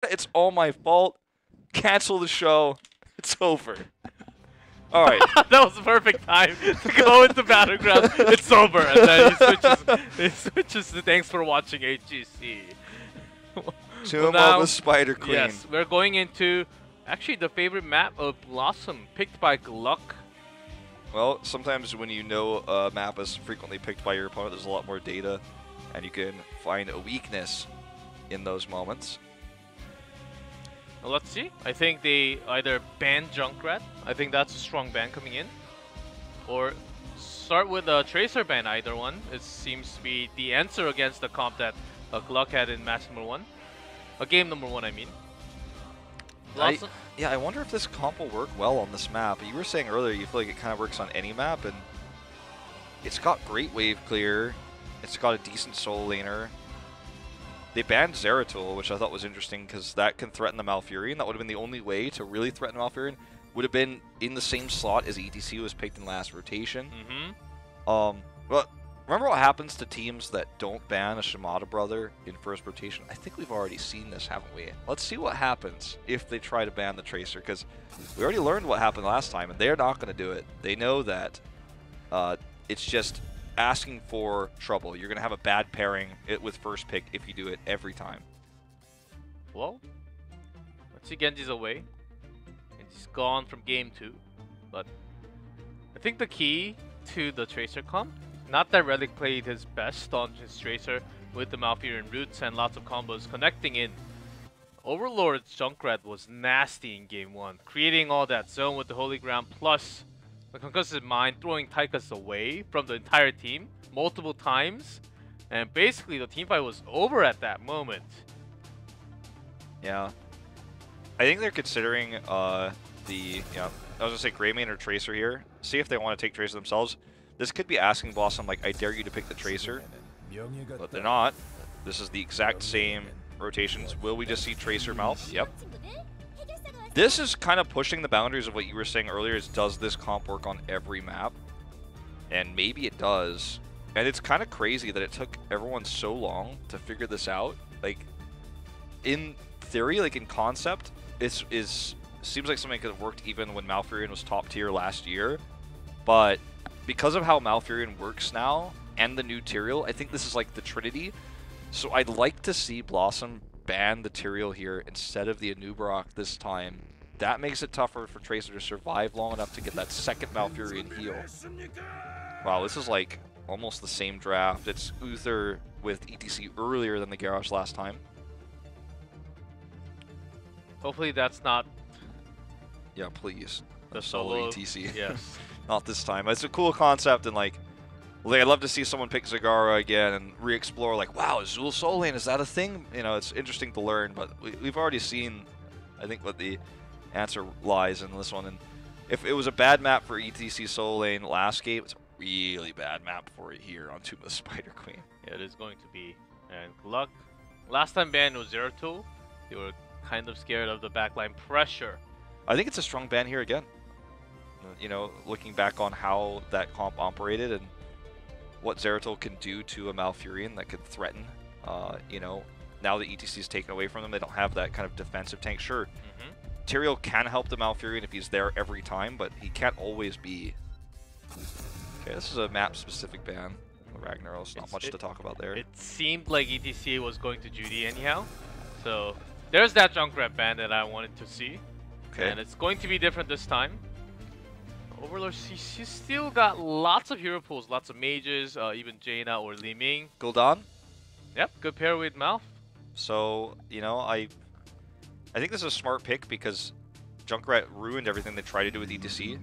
It's all my fault. Cancel the show. It's over. All right. That was the perfect time to go into Battleground. It's over, and then he switches to thanks for watching HGC. Tomb now, of the Spider Queen. Yes, we're going into actually the favorite map of BlossoM, picked by GLuck. Well, sometimes when you know a map is frequently picked by your opponent, there's a lot more data, and you can find a weakness in those moments. Well, let's see. I think they either ban Junkrat. I think that's a strong ban coming in. Or start with a Tracer ban, either one. It seems to be the answer against the comp that GLuck had in match number 1. Game number 1, I mean. Yeah, I wonder if this comp will work well on this map. You were saying earlier you feel like it kind of works on any map, and it's got great wave clear. It's got a decent solo laner. They banned Zeratul, which I thought was interesting because that can threaten the Malfurion. That would have been the only way to really threaten Malfurion. Would have been in the same slot as ETC was picked in last rotation. But remember what happens to teams that don't ban a Shimada brother in first rotation? I think we've already seen this, haven't we? Let's see what happens if they try to ban the Tracer, because we already learned what happened last time, and they're not going to do it. They know that it's just asking for trouble. You're going to have a bad pairing with first pick if you do it every time. Well, let's see. Genji's away. He's gone from game 2. But I think the key to the Tracer comp, not that Relic played his best on his Tracer with the Malfurion roots and lots of combos connecting in. Overlord's Junkrat was nasty in game 1, creating all that zone with the Holy Ground, plus the Concussive Mind throwing Tychus away from the entire team multiple times, and basically the teamfight was over at that moment. Yeah. I think they're considering I was going to say Greymane or Tracer here. See if they want to take Tracer themselves. This could be asking BlossoM, like, I dare you to pick the Tracer. But they're not. This is the exact same rotations. Will we just see Tracer Malf? Yep. This is kind of pushing the boundaries of what you were saying earlier, is does this comp work on every map? And maybe it does. And it's kind of crazy that it took everyone so long to figure this out. Like, in theory, like in concept, it seems like something could have worked even when Malfurion was top tier last year. But because of how Malfurion works now, and the new Tyrael, I think this is like the trinity. So I'd like to see BlossoM ban the Tyrael here instead of the Anubarak this time. That makes it tougher for Tracer to survive long enough to get that second Malfurion heal. Wow, this is like almost the same draft. It's Uther with ETC earlier than the Garrosh last time. Hopefully that's not... Yeah, please. The solo ETC. Yes. Not this time. It's a cool concept, and like I'd love to see someone pick Zagara again and re-explore, like, wow, Azul Soul Lane, is that a thing? You know, it's interesting to learn, but we've already seen, I think, what the answer lies in this one. And if it was a bad map for ETC Soul Lane last game, it's a really bad map for it here on Tomb of the Spider Queen. Yeah, it is going to be. And GLuck, last time banned was Zeratul. They were kind of scared of the backline pressure. I think it's a strong ban here again. You know, looking back on how that comp operated and what Zeratul can do to a Malfurion that could threaten. You know, now that ETC is taken away from them, they don't have that kind of defensive tank. Sure, Tyrael can help the Malfurion if he's there every time, but he can't always be. Okay, this is a map-specific ban. Ragnaros, not much to talk about there. It seemed like ETC was going to Judy anyhow, so there's that Junkrat ban that I wanted to see. Okay. And it's going to be different this time. Overlord, she's still got lots of hero pools, lots of mages, even Jaina or Li Ming. Gul'dan? Yep, good pair with Malf. So, you know, I think this is a smart pick because Junkrat ruined everything they tried to do with ETC.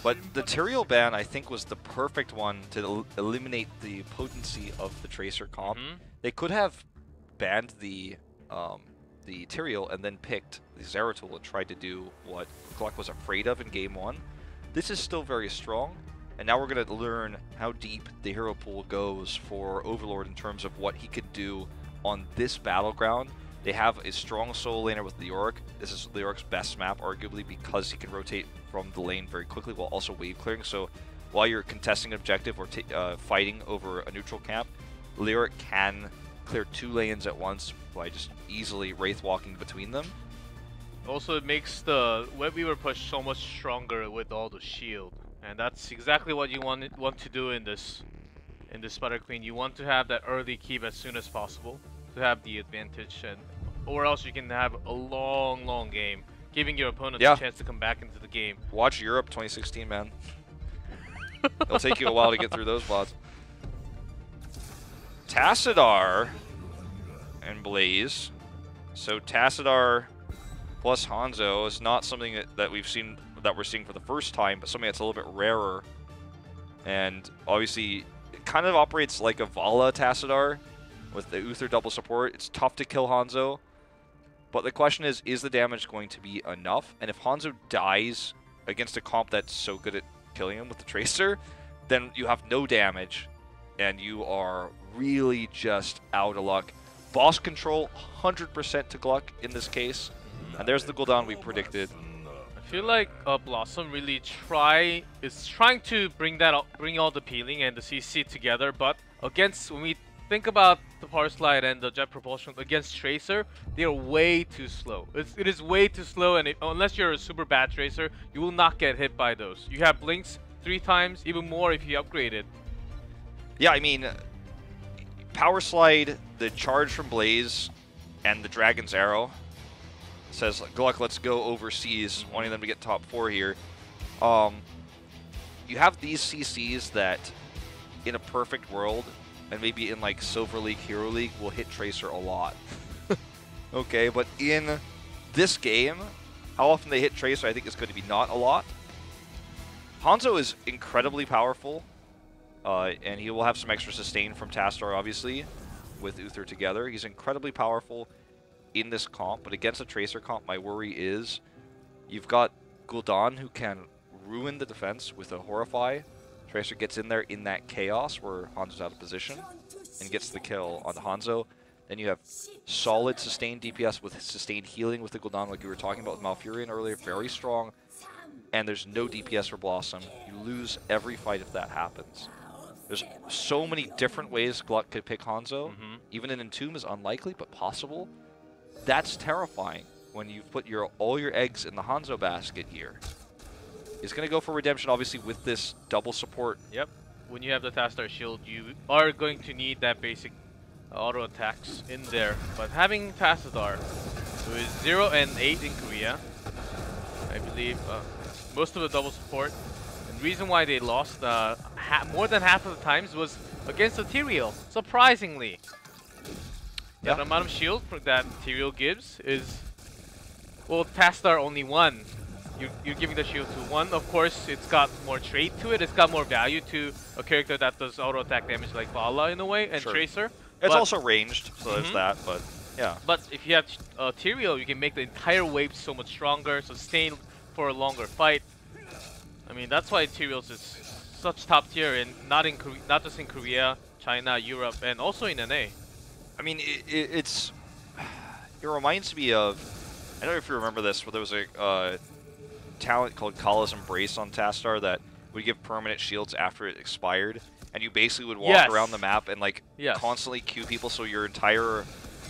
But the Tyrael ban, I think, was the perfect one to eliminate the potency of the Tracer comp. They could have banned the Tyrael and then picked the Zeratul and tried to do what GLuck was afraid of in game 1. This is still very strong, and now we're going to learn how deep the hero pool goes for Overlord in terms of what he could do on this battleground. They have a strong solo laner with Leoric. This is Leoric's best map, arguably, because he can rotate from the lane very quickly while also wave clearing. So while you're contesting an objective or fighting over a neutral camp, Leoric can clear 2 lanes at once by just easily Wraith walking between them. Also, it makes the Web Weaver push so much stronger with all the shield, and that's exactly what you want to do in this Spider Queen. You want to have that early keep as soon as possible to have the advantage, and or else you can have a long game, giving your opponent a chance to come back into the game. Watch Europe 2016, man. It'll take you a while to get through those bots. Tassadar and Blaze. So Tassadar plus Hanzo is not something that we're seeing for the first time, but something that's a little bit rarer. And obviously, it kind of operates like a Vala Tassadar with the Uther double support. It's tough to kill Hanzo, but the question is the damage going to be enough? And if Hanzo dies against a comp that's so good at killing him with the Tracer, then you have no damage, and you are really just out of luck. Boss control, 100% to GLuck in this case. And there's the cooldown we predicted. I feel like BlossoM really is trying to bring all the peeling and the CC together, but when we think about the power slide and the jet propulsion against Tracer, they are way too slow. It is way too slow, and unless you're a super bad Tracer, you will not get hit by those. You have blinks 3 times, even more if you upgrade it. Yeah, I mean, power slide, the charge from Blaze, and the Dragon's Arrow says, GLuck, let's go overseas, wanting them to get top 4 here. You have these CCs that, in a perfect world, and maybe in like Silver League, Hero League, will hit Tracer a lot. Okay, but in this game, how often they hit Tracer, I think is going to be not a lot. Hanzo is incredibly powerful, and he will have some extra sustain from Tassadar, obviously, with Uther together. He's incredibly powerful in this comp, but against a Tracer comp, my worry is you've got Gul'dan, who can ruin the defense with a Horrify. Tracer gets in there in that chaos where Hanzo's out of position and gets the kill on Hanzo. Then you have solid sustained DPS with sustained healing with the Gul'dan, like we were talking about with Malfurion earlier, very strong. And there's no DPS for BlossoM. You lose every fight if that happens. There's so many different ways GLuck could pick Hanzo. Even an Entomb is unlikely, but possible. That's terrifying when you put all your eggs in the Hanzo basket here. He's going to go for redemption, obviously, with this double support. Yep. When you have the Tassadar shield, you are going to need that basic auto attacks in there. But having Tassadar, who is 0 and 8 in Korea, I believe most of the double support. And the reason why they lost more than half of the times was against the Tyrael, surprisingly. Yeah. The amount of shield that Tyrael gives is, well, Tassadar only 1. You're giving the shield to 1. Of course, it's got more trait to it. It's got more value to a character that does auto attack damage like Vala in a way, and Tracer. It's also ranged, so there's that, but yeah. But if you have Tyrael, you can make the entire wave so much stronger, sustain for a longer fight. I mean, that's why Tyrael is such top tier, and not just in Korea, China, Europe, and also in NA. I mean, it reminds me of, I don't know if you remember this, but there was a talent called Kala's Embrace on Tassadar that would give permanent shields after it expired, and you basically would walk around the map and like constantly queue people so your entire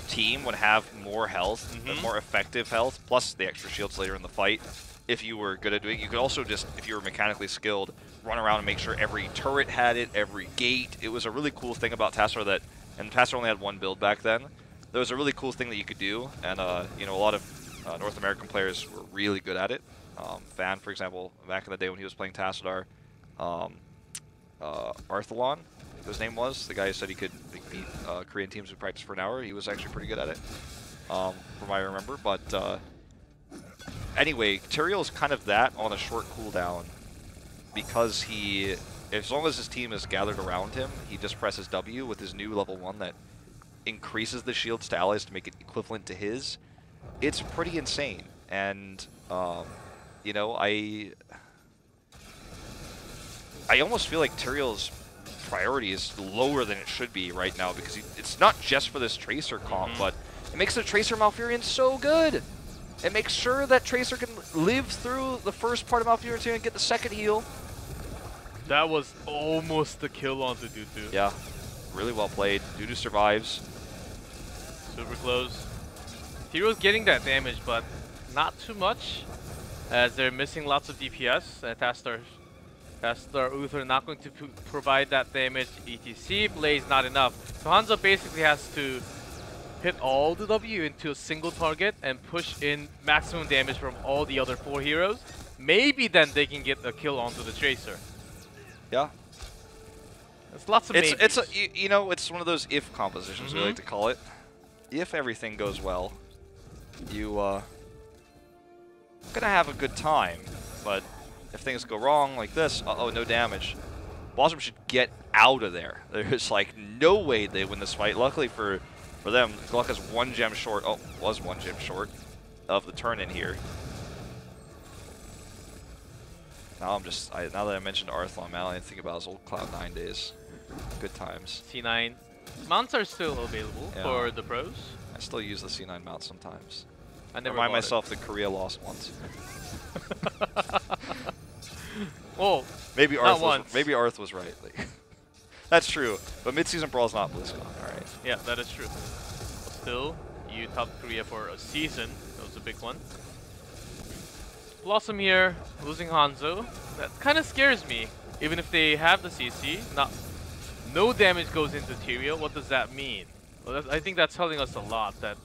team would have more health, more effective health, plus the extra shields later in the fight if you were good at doing it. You could also just, if you were mechanically skilled, run around and make sure every turret had it, every gate. It was a really cool thing about Tassadar that, and Tassadar only had 1 build back then. There was a really cool thing that you could do, and you know, a lot of North American players were really good at it. Fan, for example, back in the day when he was playing Tassadar, Arthalon, his name was, the guy who said he could beat Korean teams who practiced for an hour. He was actually pretty good at it, from what I remember. But anyway, Tyrael is kind of that on a short cooldown, because as long as his team is gathered around him, he just presses W with his new level 1 that increases the shields to allies to make it equivalent to his. It's pretty insane, and you know, I almost feel like Tyrael's priority is lower than it should be right now, because it's not just for this Tracer comp, but it makes the Tracer Malfurion so good. It makes sure that Tracer can live through the first part of Malfurion and get the second heal. That was almost the kill onto Dudu. Yeah, really well played. Dudu survives. Super close. Hero's getting that damage, but not too much, as they're missing lots of DPS. Tastar Uther not going to provide that damage. ETC, Blaze not enough. So Hanzo basically has to hit all the W into a single target and push in maximum damage from all the other 4 heroes. Maybe then they can get a kill onto the Tracer. Yeah. There's lots of maybes. You know, it's one of those if compositions, we like to call it. If everything goes well, you gonna have a good time. But if things go wrong like this, uh-oh, no damage. BlossoM should get out of there. There's like no way they win this fight. Luckily for them, GLuck is 1 gem short. Oh, was 1 gem short of the turn in here. Now now that I mentioned Arthlon, man, I think about his old Cloud9 days. Good times. C9 mounts are still available for the pros. I still use the C9 mount sometimes. I never remind myself that Korea lost once. Well, maybe Arth was right. Like, that's true. But mid-season brawl is not BlizzCon. All right. Yeah, that is true. But still, you topped Korea for a season. That was a big one. BlossoM here, losing Hanzo. That kind of scares me. Even if they have the CC, no damage goes into Tyrael. What does that mean? Well, I think that's telling us a lot. That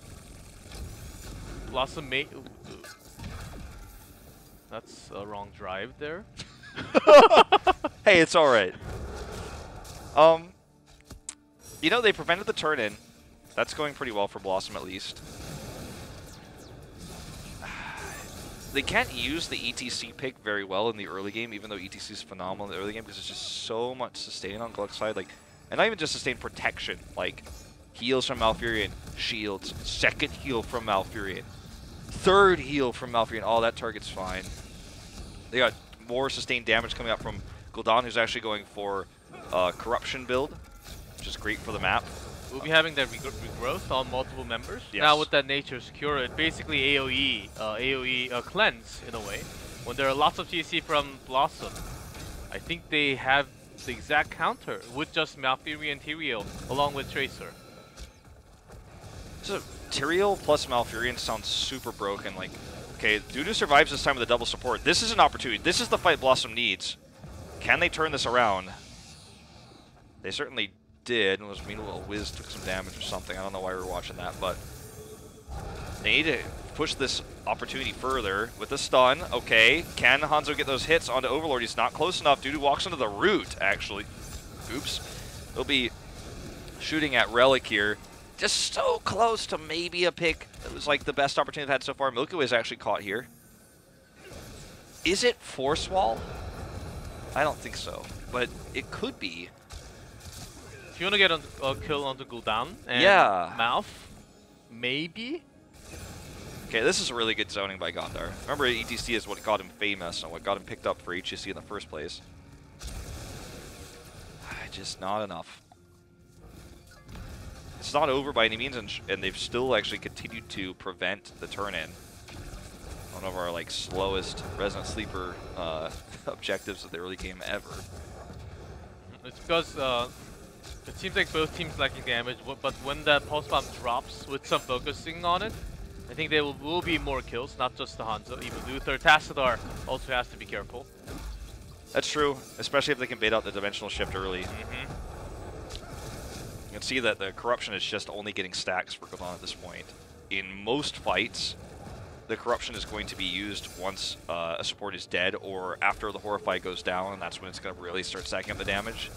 BlossoM may... That's a wrong drive there. Hey, it's all right. You know, they prevented the turn-in. That's going pretty well for BlossoM, at least. They can't use the ETC pick very well in the early game, even though ETC is phenomenal in the early game, because it's just so much sustain on GLuck's side. Like, and not even just sustain, protection. Like, heals from Malfurion, shields, second heal from Malfurion, third heal from Malfurion. Oh, that target's fine. They got more sustained damage coming up from Gul'dan, who's actually going for Corruption build, which is great for the map. We'll be having that regrowth on multiple members. Yes. Now with that Nature's Cure, it basically AoE cleanse in a way. When there are lots of TC from BlossoM, I think they have the exact counter with just Malfurion and Tyrael along with Tracer. So Tyrael plus Malfurion sounds super broken. Like, okay, Dudu survives this time with a double support. This is an opportunity. This is the fight BlossoM needs. Can they turn this around? They certainly did. Unless meanwhile Wiz took some damage or something. I don't know why we're watching that, but they need to push this opportunity further with the stun. Okay, can Hanzo get those hits onto Overlord? He's not close enough. Dudu walks into the root, actually. Oops. They'll be shooting at Relic here. Just so close to maybe a pick. It was like the best opportunity they've had so far. Milky Way is actually caught here. Is it Force Wall? I don't think so, but it could be. If you want to get a kill onto Gul'dan and Malf, maybe? Okay, this is a really good zoning by Gondar. Remember, ETC is what got him famous and what got him picked up for HGC in the first place. Just not enough. It's not over by any means, and they've still actually continued to prevent the turn-in. One of our like slowest Resident Sleeper objectives of the early game ever. It's because it seems like both teams lacking damage, but when that pulse bomb drops with some focusing on it, I think there will be more kills, not just the Hanzo. Even Luther, Tassadar also has to be careful. That's true, especially if they can bait out the dimensional shift early. You can see that the corruption is just only getting stacks for Gul'dan at this point. In most fights, the corruption is going to be used once a support is dead or after the Horrify goes down, and that's when it's going to really start stacking up the damage.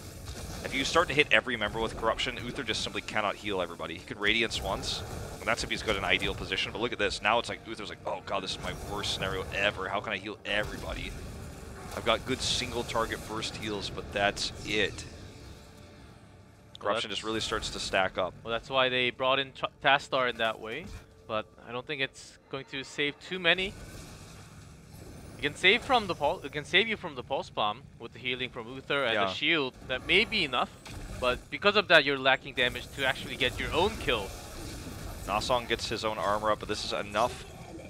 If you start to hit every member with corruption, Uther just simply cannot heal everybody. He could Radiance once, and that's if he's got an ideal position, but look at this. Now it's like Uther's like, oh god, this is my worst scenario ever. How can I heal everybody? I've got good single target burst heals, but that's it. Corruption just really starts to stack up. Well, that's why they brought in Tastar in that way, but I don't think it's going to save too many. It can save from the pulse. It can save you from the pulse bomb with the healing from Uther and the shield. That may be enough, but because of that, you're lacking damage to actually get your own kill. Nasong gets his own armor up, but this is enough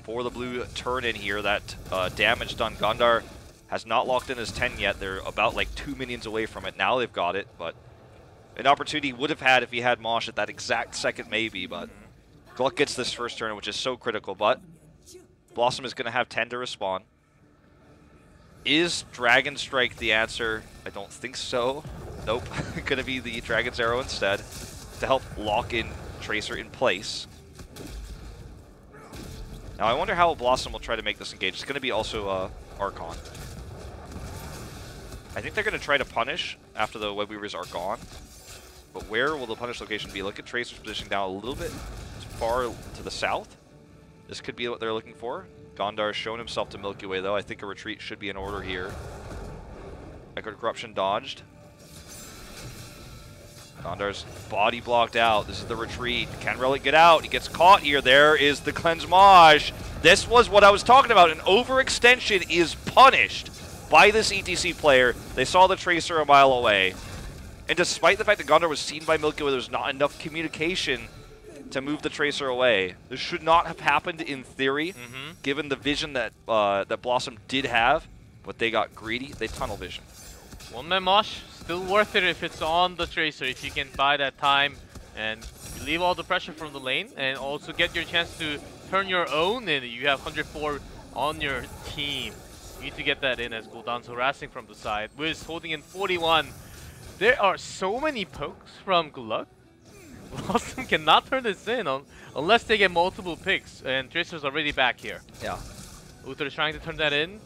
for the blue turn in here. That damage done. Gondar has not locked in his 10 yet. They're about like 2 minions away from it. Now they've got it, but an opportunity he would have had if he had Mosh at that exact second maybe, but GLuck gets this first turn, which is so critical, but BlossoM is going to have 10 to respond. Is Dragon Strike the answer? I don't think so. Nope. Going to be the Dragon's Arrow instead to help lock in Tracer in place. Now I wonder how BlossoM will try to make this engage. It's going to be also Archon. I think they're going to try to punish after the Web Weavers are gone. But where will the punish location be? Look at Tracer's positioning down a little bit far to the south. This could be what they're looking for. Gondar has shown himself to Milky Way, though. I think a retreat should be in order here. Echo Corruption dodged. Gondar's body blocked out. This is the retreat. Can Relic get out? He gets caught here. There is the Cleanse Mage. This was what I was talking about. An overextension is punished by this ETC player. They saw the Tracer a mile away. And despite the fact that Gondar was seen by Milky Way, there was not enough communication to move the Tracer away. This should not have happened in theory, given the vision that that BlossoM did have, but they got greedy. They tunnel vision. One-man Mosh, still worth it if it's on the Tracer, if you can buy that time and relieve all the pressure from the lane, and also get your chance to turn your own in. You have 104 on your team. You need to get that in as Gul'dan's harassing from the side. Wiz holding in 41. There are so many pokes from GLuck. BlossoM cannot turn this in unless they get multiple picks, and Tracer's already back here. Yeah. Uther is trying to turn that in.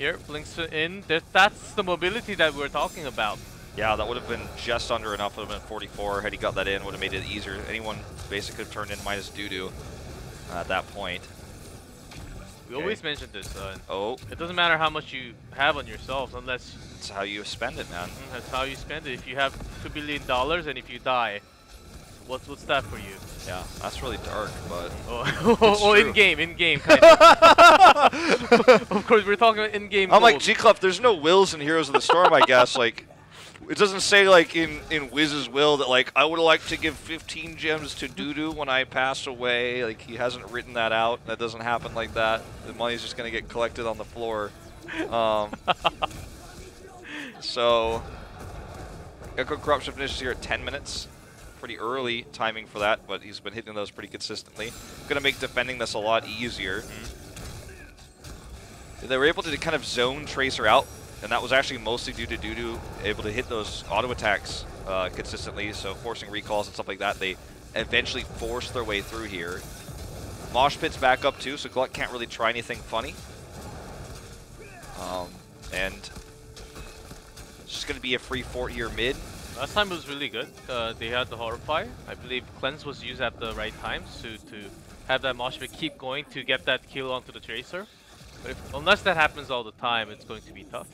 Here, blinks in. That's the mobility that we're talking about. Yeah, that would have been just under enough. Would have been 44. Had he got that in, would have made it easier. Anyone basically could have turned in minus Dudu at that point. We always mention this. It doesn't matter how much you have on yourself unless... That's how you spend it, man. That's how you spend it. If you have $2 billion and if you die, what's that for you? Yeah, that's really dark, but... Oh, in-game, kind of. Of course, we're talking about in-game I'm gold. like, GLuck, there's no wills in Heroes of the Storm, I guess. Like, it doesn't say, like, in Wiz's will that, like, I would like to give 15 gems to Dudu when I pass away. Like, he hasn't written that out. That doesn't happen like that. The money's just going to get collected on the floor. So, Echo Corruption finishes here at 10 minutes. Pretty early timing for that, but he's been hitting those pretty consistently. Going to make defending this a lot easier. They were able to kind of zone Tracer out, and that was actually mostly due to Dudu able to hit those auto attacks consistently, so forcing recalls and stuff like that. They eventually forced their way through here. Mosh Pit's back up too, so GLuck can't really try anything funny. And it's just going to be a free fort here mid. Last time it was really good. They had the Horrify. I believe Cleanse was used at the right times to have that Mosh Pit keep going to get that kill onto the Tracer. But unless that happens all the time, it's going to be tough.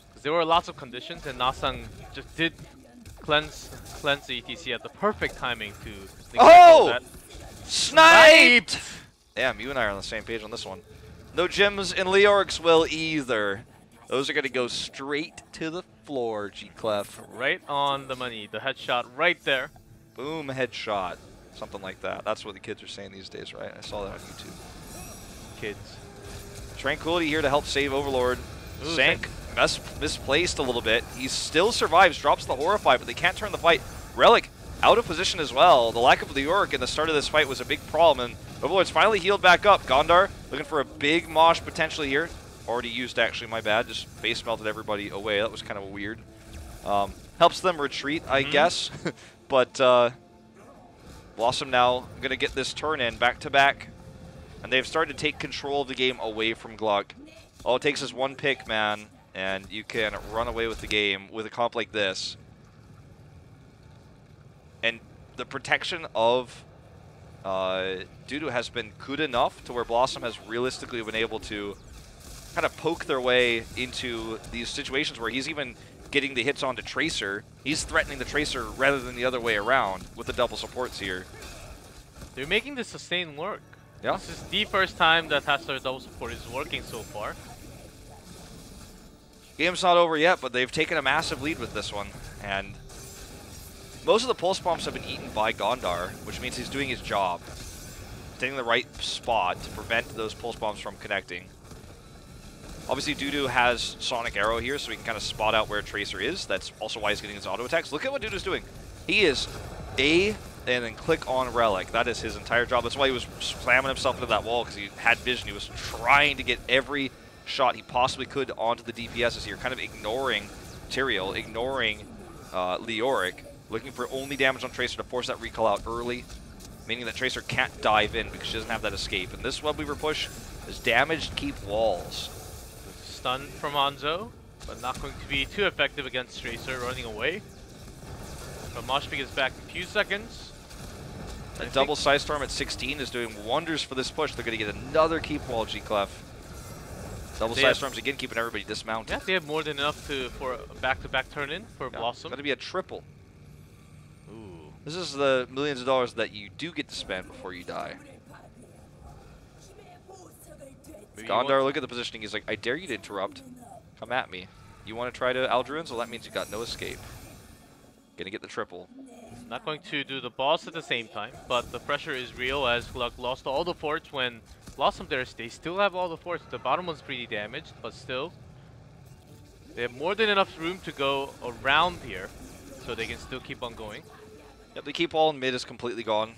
Because there were lots of conditions, and Nasang just did cleanse the ETC at the perfect timing to that. Sniped! Damn, you and I are on the same page on this one. No gems in Leoric's will either. Those are going to go straight to the floor, GLuck. Right on the money. The headshot right there. Boom, headshot. Something like that. That's what the kids are saying these days, right? I saw that on YouTube. Kids. Tranquility here to help save Overlord. Sank misplaced a little bit. He still survives, drops the Horrify, but they can't turn the fight. Relic out of position as well. The lack of Leoric in the start of this fight was a big problem, and Overlord's finally healed back up. Gondar looking for a big mosh potentially here. Already used, actually, my bad. Just face melted everybody away. That was kind of weird. Helps them retreat, I guess. But BlossoM now going to get this turn in back-to-back. And they've started to take control of the game away from GLuck. All it takes is one pick, man, and you can run away with the game with a comp like this. And the protection of Dudu has been good enough to where BlossoM has realistically been able to kind of poke their way into these situations where he's even getting the hits onto Tracer. He's threatening the Tracer rather than the other way around with the double supports here. They're making the sustain work. Yeah. This is the first time that Hasler double support is working so far. Game's not over yet, but they've taken a massive lead with this one. And most of the pulse bombs have been eaten by Gondar, which means he's doing his job. Staying in the right spot to prevent those pulse bombs from connecting. Obviously, Dudu has Sonic Arrow here, so he can kind of spot out where Tracer is. That's also why he's getting his auto attacks. Look at what Dudu's doing. He is and then click on Relic. That is his entire job. That's why he was slamming himself into that wall, because he had vision. He was trying to get every shot he possibly could onto the DPSs here, kind of ignoring Tyrael, ignoring Leoric, looking for only damage on Tracer to force that recall out early, meaning that Tracer can't dive in because she doesn't have that escape. And this Webweaver push is damaged keep walls. Stun from Hanzo, but not going to be too effective against Tracer running away. But Moshpit is back in a few seconds. A double Side Storm at 16 is doing wonders for this push. They're going to get another keep wall, GLuck. Double Side Storms again, keeping everybody dismounted. Yeah, they have more than enough for a back-to-back turn-in for BlossoM. It's going to be a triple. Ooh. This is the millions of dollars that you do get to spend before you die. Gondar, look at the positioning. He's like, I dare you to interrupt. Come at me. You want to try to Aldruins? Well, that means you got no escape. Gonna get the triple. Not going to do the boss at the same time, but the pressure is real as GLuck lost all the forts when BlossoM there. They still have all the forts. The bottom one's pretty damaged, but still. They have more than enough room to go around here, so they can still keep on going. Yep, the keep wall in mid is completely gone,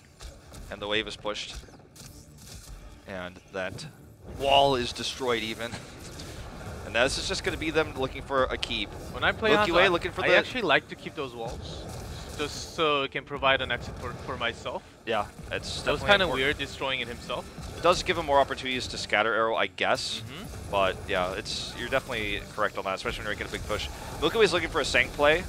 and the wave is pushed. And that wall is destroyed even. And this is just going to be them looking for a keep. When I play Hanzo, I actually like to keep those walls, just so it can provide an exit for myself. Yeah, it's that was kind of weird destroying it himself. It does give him more opportunities to scatter arrow, I guess. But yeah, you're definitely correct on that, especially when you're making a big push. Milky Way's looking for a Sank play,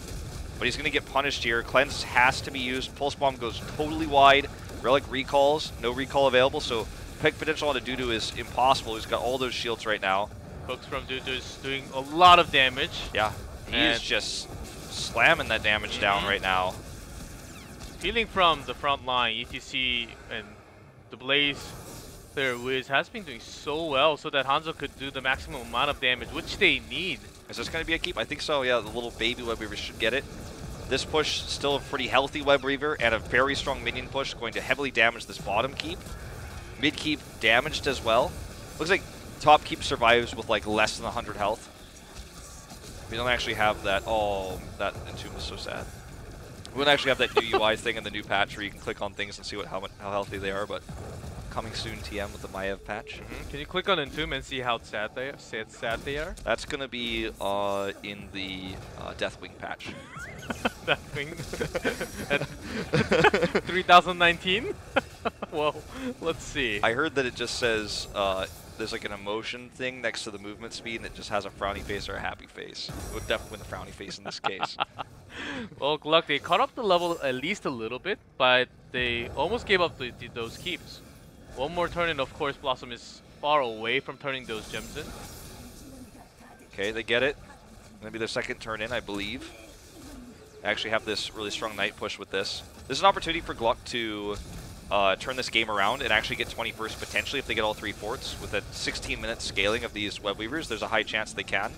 but he's going to get punished here. Cleanse has to be used. Pulse Bomb goes totally wide. Relic recalls, no recall available, so pick potential on a Dudu is impossible. He's got all those shields right now. Hooks from Dudu is doing a lot of damage. Yeah, he is just slamming that damage down right now. Feeling from the front line, ETC and the Blaze player Wiz has been doing so well so that Hanzo could do the maximum amount of damage, which they need. Is this going to be a keep? I think so, yeah. The little baby Webweaver should get it. This push, still a pretty healthy Webweaver and a very strong minion push, going to heavily damage this bottom keep. Mid keep damaged as well. Looks like top keep survives with like less than 100 health. We don't actually have that. Oh, that Entomb is so sad. We don't actually have that new UI thing in the new patch where you can click on things and see how healthy they are, but coming soon TM with the Maiev patch. Can you click on Entomb and see how sad they are? That's going to be in the Deathwing patch. Deathwing? At 3019? Well, let's see. I heard that it just says there's like an emotion thing next to the movement speed, and it just has a frowny face or a happy face. It would definitely win the frowny face in this case. Well, GLuck, they caught up the level at least a little bit, but they almost gave up those keeps. One more turn, and of course, BlossoM is far away from turning those gems in. Okay, they get it. Gonna be their second turn in, I believe. I actually have this really strong night push with this. This is an opportunity for GLuck to turn this game around and actually get 21st potentially if they get all 3 forts. With a 16-minute scaling of these Webweavers, there's a high chance they can.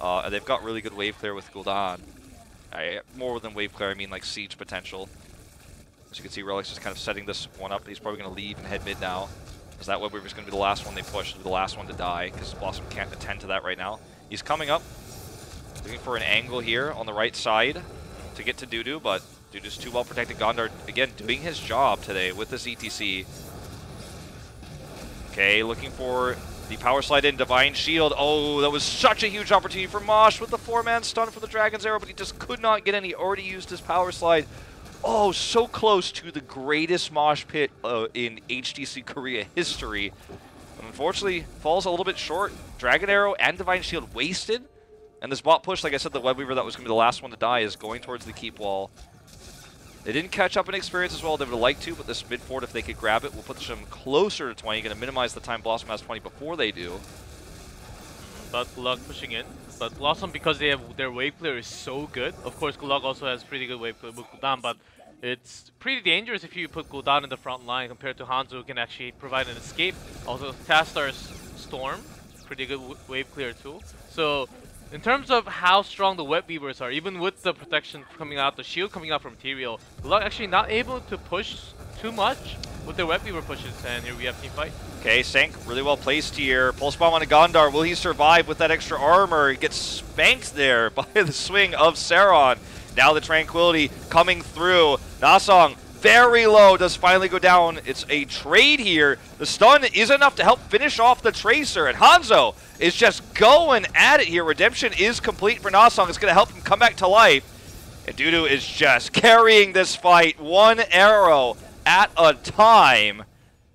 And they've got really good wave clear with Gul'dan. More than wave clear, I mean like siege potential. As you can see, Relic's just kind of setting this one up. He's probably going to leave and head mid now, as that Webweaver's going to be the last one they push, the last one to die, because BlossoM can't attend to that right now. He's coming up, looking for an angle here on the right side to get to Dudu, but Dudu's too well protected. Gondar, again, doing his job today with this ETC. Okay, looking for the power slide in, Divine Shield. Oh, that was such a huge opportunity for Mosh with the 4-man stun for the Dragon's Arrow, but he just could not get any. He already used his power slide. Oh, so close to the greatest mosh pit in HGC Korea history. Unfortunately, falls a little bit short. Dragon Arrow and Divine Shield wasted. And this bot push, like I said, the Webweaver that was going to be the last one to die is going towards the keep wall. They didn't catch up in experience as well. They would have liked to, but this mid fort, if they could grab it, will put them closer to 20. Going to minimize the time BlossoM has 20 before they do. But GLuck pushing in. But BlossoM, because they have their wave clear is so good. Of course, GLuck also has pretty good wave clear with Gul'dan, but it's pretty dangerous if you put Gul'dan in the front line compared to Hanzo, who can actually provide an escape. Also, Tastar's Storm, pretty good wave clear tool. So, in terms of how strong the Webweavers are, even with the protection coming out, the shield coming out from Tyrael, GLuck actually not able to push too much with their Webweaver pushes, and here we have team fight. Okay, Sank really well placed here. Pulse Bomb on a Gondar. Will he survive with that extra armor? He gets spanked there by the swing of Saron. Now the Tranquility coming through. Nasong very low, does finally go down. It's a trade here. The stun is enough to help finish off the Tracer, and Hanzo is just going at it here. Redemption is complete for Nasong. It's going to help him come back to life. And Dudu is just carrying this fight one arrow at a time.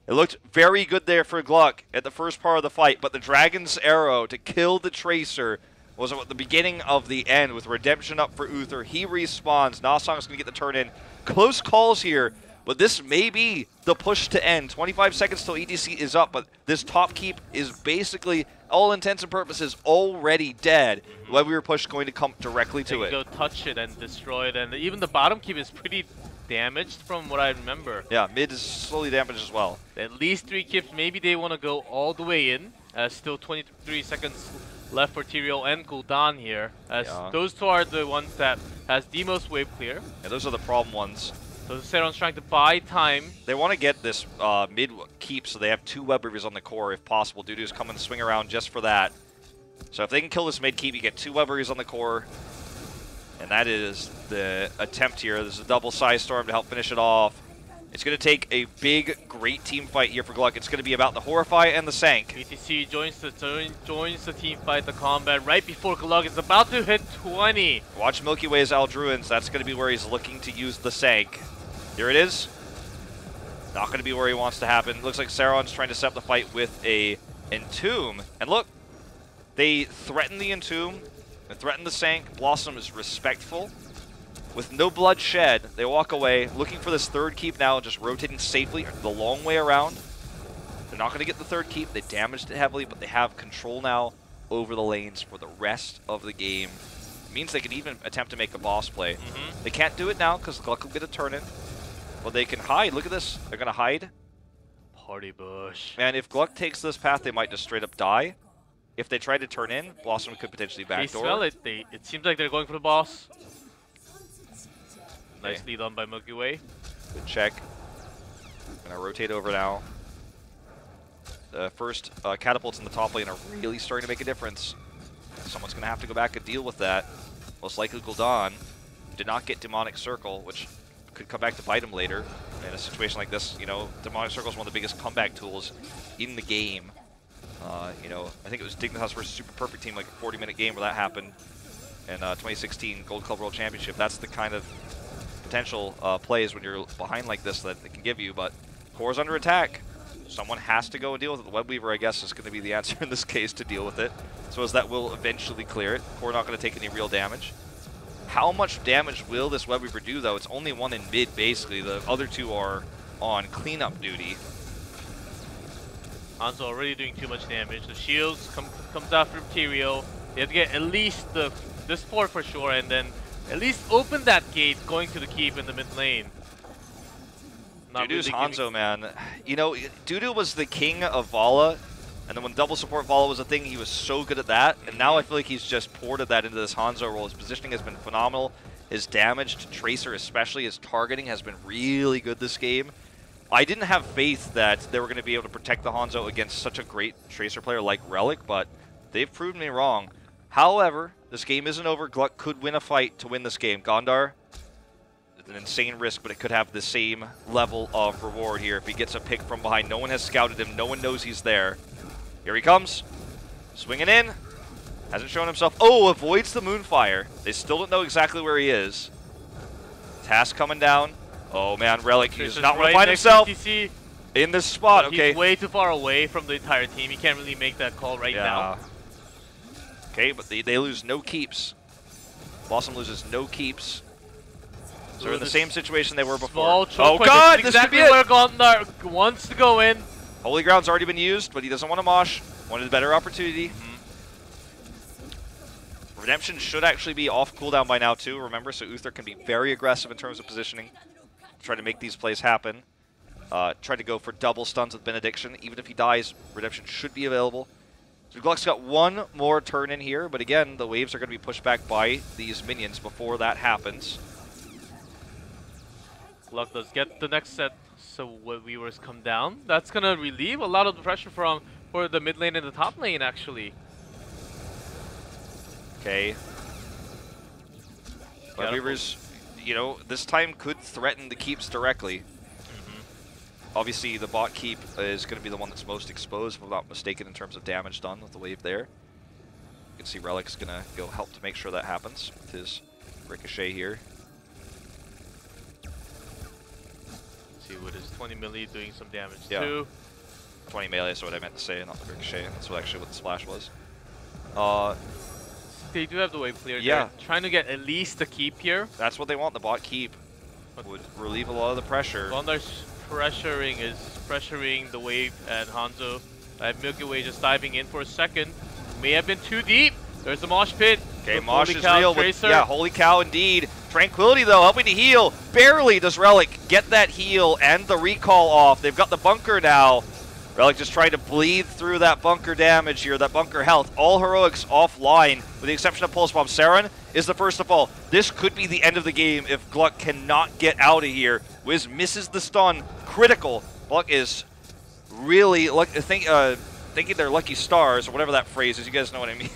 It looked very good there for GLuck at the first part of the fight, but the Dragon's arrow to kill the Tracer was at the beginning of the end with Redemption up for Uther. He respawns. Nasong's going to get the turn in. Close calls here, but this may be the push to end. 25 seconds till EDC is up, but this top keep is basically, all intents and purposes, already dead. When we were pushed going to come directly to it. Go touch it and destroy it, and even the bottom keep is pretty damaged from what I remember. Yeah, mid is slowly damaged as well. At least 3 keeps. Maybe they want to go all the way in. Still 23 seconds left for Tyrael and Gul'dan here. As those two are the ones that has the most wave clear. Yeah, those are the problem ones. So Seron's trying to buy time. They want to get this mid keep so they have 2 web weavers on the core if possible. Dudu's coming to swing around just for that. So if they can kill this mid keep, you get 2 web weavers on the core. And that is the attempt here. There's a double size storm to help finish it off. It's going to take a big, great team fight here for GLuck. It's going to be about the Horrify and the Sank. BTC joins the team fight, the combat, right before GLuck is about to hit 20. Watch Milky Way's Aldruins. That's going to be where he's looking to use the Sank. Here it is. Not going to be where he wants to happen. Looks like Sauron's trying to set up the fight with a Entomb. And look, they threaten the Entomb. They threaten the Sank. BlossoM is respectful. With no blood shed, they walk away, looking for this third keep now, just rotating safely the long way around. They're not going to get the third keep. They damaged it heavily, but they have control now over the lanes for the rest of the game. It means they can even attempt to make a boss play. They can't do it now because GLuck will get a turn in. But they can hide. Look at this. They're going to hide. Party bush. And if GLuck takes this path, they might just straight up die. If they try to turn in, BlossoM could potentially backdoor. They smell it. It seems like they're going for the boss. Nicely done by Milky Way. Good check. Gonna rotate over now. The first catapults in the top lane are really starting to make a difference. Someone's gonna have to go back and deal with that. Most likely Gul'dan. Did not get Demonic Circle, which could come back to bite him later. In a situation like this, you know, Demonic Circle is one of the biggest comeback tools in the game. You know, I think it was Dignitas versus Super Perfect Team, like a 40-minute game where that happened in 2016 Gold Club World Championship. That's the kind of potential plays when you're behind like this that it can give you, but core's under attack. Someone has to go and deal with it. The Web Weaver, I guess, is going to be the answer in this case to deal with it. So as that will eventually clear it. Core not going to take any real damage. How much damage will this Web Weaver do, though? It's only one in mid, basically. The other 2 are on cleanup duty. Hanzo already doing too much damage. The shields comes after Tyrael. They have to get at least this fort for sure, and then at least open that gate going to the keep in the mid lane. Dudu's really Hanzo, man. You know, Dudu was the king of Vala, and then when double support Vala was a thing, he was so good at that, and now I feel like he's just ported that into this Hanzo role. His positioning has been phenomenal. His damage to Tracer especially, his targeting has been really good this game. I didn't have faith that they were going to be able to protect the Hanzo against such a great Tracer player like Relic, but they've proven me wrong. However, this game isn't over. GLuck could win a fight to win this game. Gondar, an insane risk, but it could have the same level of reward here if he gets a pick from behind. No one has scouted him. No one knows he's there. Here he comes. Swinging in. Hasn't shown himself. Oh, avoids the Moonfire. They still don't know exactly where he is. Task coming down. Oh, man, Relic, he does not want to find himself in this spot. Okay. He's way too far away from the entire team. He can't really make that call right now. Okay, but they lose no keeps. BlossoM loses no keeps. So they're in the same situation they were before. Oh god, this could be it! Where Gondar wants to go in. Holy Ground's already been used, but he doesn't want to mosh. Wanted a better opportunity. Redemption should actually be off cooldown by now too, remember, so Uther can be very aggressive in terms of positioning. Try to make these plays happen. Try to go for double stuns with Benediction. Even if he dies, Redemption should be available. So GLuck's got one more turn in here, but again, the waves are going to be pushed back by these minions before that happens. GLuck does get the next set, so when Weavers come down, that's going to relieve a lot of the pressure for the mid lane and the top lane, actually. Okay. But Weavers, you know, this time could threaten the keeps directly. Obviously, the bot keep is going to be the one that's most exposed, if I'm not mistaken, in terms of damage done with the wave there. You can see Relic's going to go help to make sure that happens with his Ricochet here. See, with his 20 melee doing some damage Yeah. too. 20 melee is what I meant to say, not the Ricochet. That's actually what the splash was. They do have the wave clear. Yeah. They're trying to get at least the keep here. That's what they want. The bot keep would relieve a lot of the pressure. Gondar's pressuring the wave and Hanzo. Milky Way just diving in for a second. May have been too deep. There's the mosh pit. Okay, mosh is real. Yeah, holy cow indeed. Tranquility though, helping to heal. Barely does Relic get that heal and the recall off. They've got the bunker now. Relic just trying to bleed through that bunker damage here, that bunker health. All heroics offline, with the exception of Pulse Bomb. Saron is the first to fall. This could be the end of the game if GLuck cannot get out of here. Wiz misses the stun. Critical. GLuck is really thinking they're lucky stars, or whatever that phrase is. You guys know what I mean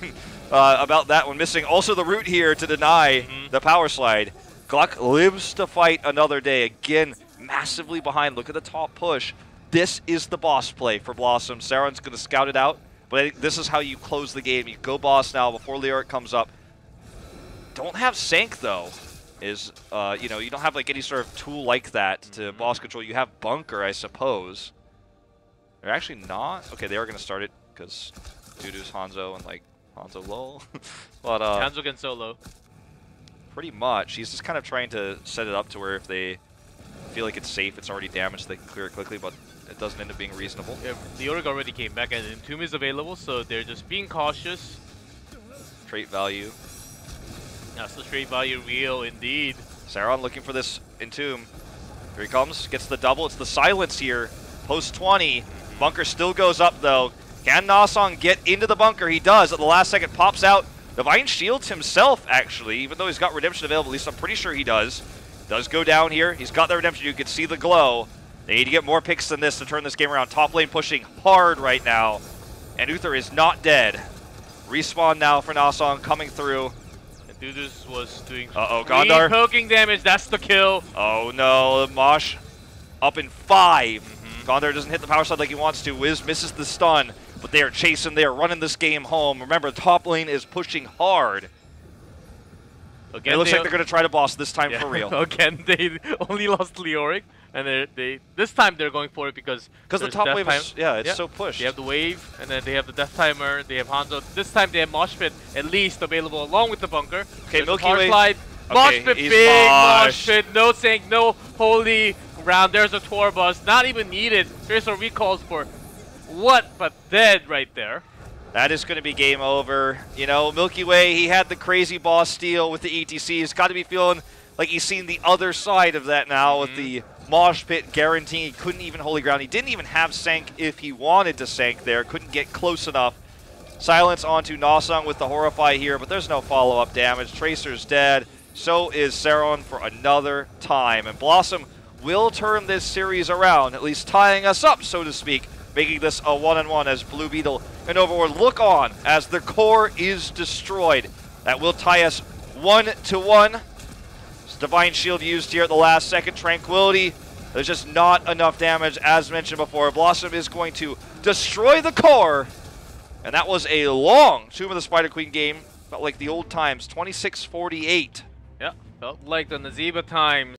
about that one missing. Also the root here to deny the power slide. GLuck lives to fight another day. Again, massively behind. Look at the top push. This is the boss play for BlossoM. Saron's going to scout it out, but I think this is how you close the game. You go boss now before Leoric comes up. Don't have Sank, though. You know, you don't have like any sort of tool like that to boss control. You have Bunker, I suppose. They're actually not. Okay, they are going to start it because Dudu's Hanzo and like Hanzo lol. But Hanzo can solo. Pretty much. He's just kind of trying to set it up to where if they feel like it's safe, it's already damaged, they can clear it quickly, but it doesn't end up being reasonable. Yeah, Leoric already came back and Entomb is available, so they're just being cautious. Trait value. That's the trait value real indeed. Saron looking for this Entomb. Here he comes, gets the double. It's the silence here. Post 20. Bunker still goes up though. Can Nasong get into the bunker? He does. At the last second, pops out. Divine shields himself, actually, even though he's got redemption available. At least I'm pretty sure he does. Does go down here. He's got the redemption. You can see the glow. They need to get more picks than this to turn this game around. Top lane pushing hard right now. And Uther is not dead. Respawn now for Nasong coming through. And Dudus was doing Gondar poking damage. That's the kill. Oh no, Mosh up in 5. Gondar doesn't hit the power slide like he wants to. Wiz misses the stun, but they are chasing. They are running this game home. Remember, top lane is pushing hard. Again, it looks like they're going to try to boss this time for real. Again, they only lost Leoric, and this time they're going for it because the top wave is, it's so pushed. They have the wave, and then they have the death timer. They have Hanzo. This time they have mosh pit at least available along with the bunker. Okay, there's Milky power Way. slide. Mosh pit, big mosh pit. No Sank, no holy ground. There's a tour bus, not even needed. There's a recalls for what but dead right there. That is going to be game over. You know, Milky Way, he had the crazy boss steal with the ETC. He's got to be feeling like he's seen the other side of that now with the mosh pit guaranteeing he couldn't even holy ground. He didn't even have Sank if he wanted to Sank there. Couldn't get close enough. Silence onto Nasong with the Horrify here, but there's no follow-up damage. Tracer's dead. So is Saron for another time. And BlossoM will turn this series around, at least tying us up, so to speak, making this a 1-on-1 as Blue Beetle and Overlord look on as the core is destroyed. That will tie us 1-1. Divine Shield used here at the last second. Tranquility. There's just not enough damage, as mentioned before. BlossoM is going to destroy the core. And that was a long Tomb of the Spider Queen game. Felt like the old times, 26-48. Yeah, felt like the Nazeeba times.